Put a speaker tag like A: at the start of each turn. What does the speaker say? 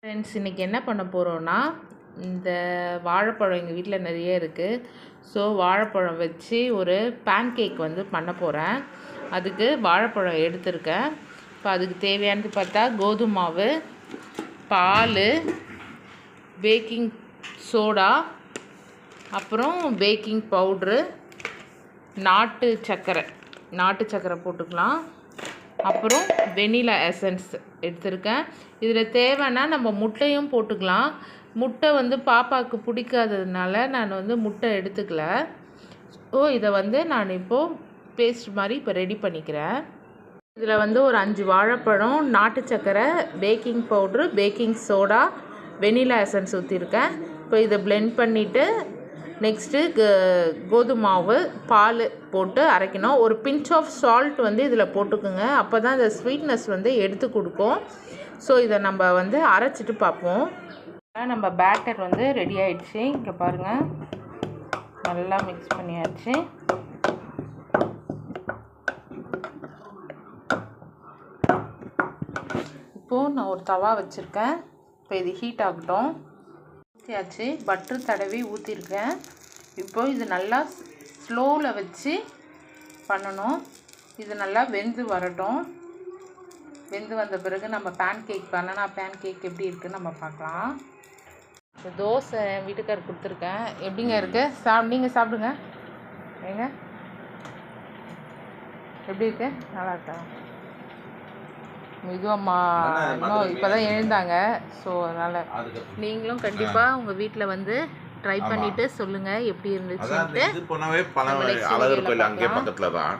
A: Friends, இன்றைக்கி என்ன பண்ண போகிறோன்னா, இந்த வாழைப்பழம் எங்கள் வீட்டில் நிறைய இருக்குது. ஸோ வாழைப்பழம் வச்சு ஒரு பேன் கேக் வந்து பண்ண போகிறேன். அதுக்கு வாழைப்பழம் எடுத்திருக்கேன். இப்போ அதுக்கு தேவையானது பார்த்தா கோதுமை மாவு, பால், பேக்கிங் சோடா, அப்புறம் பேக்கிங் பவுட்ரு, நாட்டு சர்க்கரை போட்டுக்கலாம். அப்புறம் வெண்ணிலா எசன்ஸ் எடுத்திருக்கேன். இதில் தேவைன்னா நம்ம முட்டையும் போட்டுக்கலாம். முட்டை வந்து பாப்பாவுக்கு பிடிக்காததுனால நான் வந்து முட்டை எடுத்துக்கல. ஸோ இதை வந்து நான் இப்போது பேஸ்ட் மாதிரி இப்போ ரெடி பண்ணிக்கிறேன். இதில் வந்து ஒரு 5 வாழைப்பழம், நாட்டு சர்க்கரை, baking powder, baking soda, vanilla essence ஊற்றிருக்கேன். இப்போ இதை பிளெண்ட் பண்ணிவிட்டு நெக்ஸ்ட்டு கோதுமை மாவு, பால் போட்டு அரைக்கணும். ஒரு பிஞ்ச் ஆஃப் சால்ட் வந்து இதில் போட்டுக்குங்க. அப்போ தான் இந்த ஸ்வீட்னஸ் வந்து எடுத்து கொடுக்கும். ஸோ இதை நம்ம வந்து அரைச்சிட்டு பார்ப்போம். நம்ம பேட்டர் வந்து ரெடி ஆகிடுச்சு. இங்கே பாருங்கள், நல்லா மிக்ஸ் பண்ணியாச்சு. இப்போது நான் ஒரு தவா வச்சுருக்கேன். இப்போ இது ஹீட் ஆகட்டும். ஊற்றியாச்சு, பட்டர் தடவி ஊற்றிருக்கேன். இப்போது இது நல்லா ஸ்லோவில் வச்சு பண்ணணும். இது நல்லா வெந்து வரட்டும். வெந்து வந்த பிறகு நம்ம பேன் கேக் எப்படி இருக்குன்னு நம்ம பார்க்கலாம். இந்த தோசை என் வீட்டுக்காரர் கொடுத்துருக்கேன். எப்படிங்க இருக்குது? நீங்கள் சாப்பிடுங்க. ஏங்க எப்படி இருக்கு? நல்லா இருக்கா? இதுவம்மா இன்னும் இப்போ தான் எழுந்தாங்க. ஸோ அதனால் நீங்களும் கண்டிப்பாக உங்கள் வீட்டில் வந்து ட்ரை பண்ணிவிட்டு சொல்லுங்கள் எப்படி இருந்துச்சுன்ட்டு.
B: அழகர் கோயில் அங்கே பக்கத்தில் தான்.